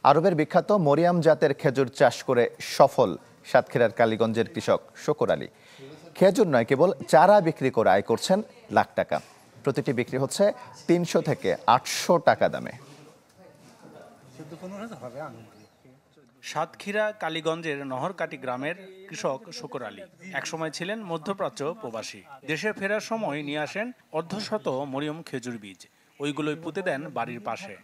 আরবের বিখ্যাত মরিয়াম জাতের খেজুর চাষ করে সফল সাতক্ষীরার কালীগঞ্জের কৃষক শকুর আলী। খেজুর নয়, কেবল চারা বিক্রি করে আয় করছেন লাখ টাকা। প্রতিটি বিক্রি হচ্ছে 300 থেকে 800 টাকা দামে। সাতক্ষীরা কালীগঞ্জের নহরকাটি গ্রামের কৃষক শকুর আলী একসময় ছিলেন মধ্যপ্রাচ্য প্রবাসী। দেশে ফেরার সময় নিয়ে আসেন অর্ধশত মরিয়ম খেজুর বীজ। ওইগুলোই পুঁতে দেন বাড়ির পাশে।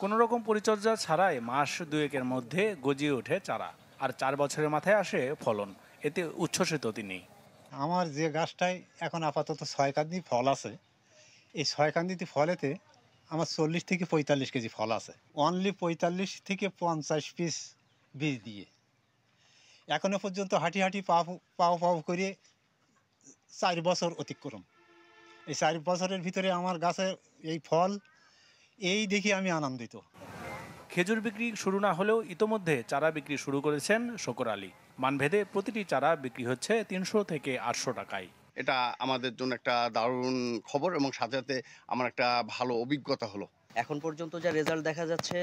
কোনো রকম পরিচর্যা ছাড়াই মাস দুয়েকের মধ্যে গজিয়ে ওঠে চারা, আর 4 বছরের মাথায় আসে ফলন। এতে উচ্ছ্বসিত তিনি। আমার যে গাছটায় এখন আপাতত 6 কান্দি ফল আছে, এই 6 কান্দিতে ফলেতে আমার 40 থেকে 45 কেজি ফল আছে। অনলি 45 থেকে 50 পিস বীজ দিয়ে এখনো পর্যন্ত হাঁটি হাঁটি পাও করে 4 বছর অতিক্রম। এই 4 বছরের ভিতরে আমার গাছে এই ফল এই দেখে আমি আনন্দিত। খেজুর বিক্রি শুরু না হলেও ইতোমধ্যে চারা বিক্রি শুরু করেছেন শকুর আলী। মানভেদে প্রতিটি চারা বিক্রি হচ্ছে 300 থেকে 800 টাকায়। এটা আমাদের জন্য একটা দারুণ খবর এবং সাথে সাথে আমার একটা ভালো অভিজ্ঞতা হলো। এখন পর্যন্ত যা রেজাল্ট দেখা যাচ্ছে,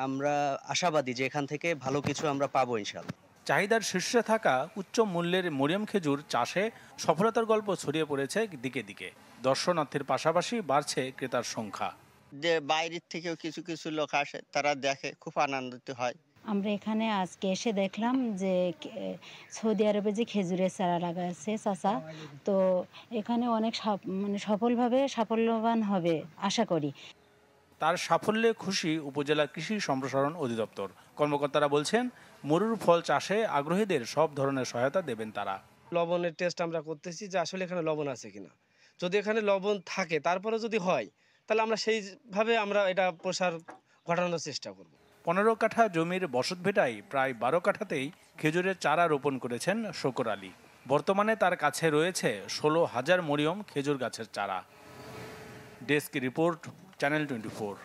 আমরা আশাবাদী যে এখান থেকে ভালো কিছু আমরা পাবো ইনশাআল্লাহ। চাহিদার শীর্ষে থাকা উচ্চ মূল্যের মরিয়ম খেজুর চাষে সফলতার গল্প ছড়িয়ে পড়েছে দিকে দিকে। দর্শনার্থীর পাশাপাশি বাড়ছে ক্রেতার সংখ্যা। যে বাইরের থেকেও কিছু কিছু লোক আসে, তারা দেখে, খুব আনন্দিত হয়। আমরা এখানে আজকে এসে দেখলাম যে সৌদি আরবে যে খেজুরের চারা লাগাচ্ছে চাচা, তো এখানে অনেক সফলভাবে সাফল্যবান হবে আশা করি। তার সাফল্যে খুশি উপজেলা কৃষি সম্প্রসারণ অধিদপ্তর। কর্মকর্তারা বলছেন, মরুর ফল চাষে আগ্রহীদের সব ধরনের সহায়তা দেবেন তারা। লবণের টেস্ট আমরা করতেছি যে আসলে এখানে লবণ আছে কিনা। যদি এখানে লবণ থাকে, তারপরে যদি হয়, তাহলে আমরা সেইভাবে আমরা এটা প্রসার ঘটানোর চেষ্টা করব। 15 কাঠা জমির বসতভিটায় প্রায় 12 কাঠাতেই খেজুরের চারা রোপণ করেছেন শকুর আলী। বর্তমানে তার কাছে রয়েছে 16,000 মরিয়ম খেজুর গাছের চারা। Desk report, channel 24।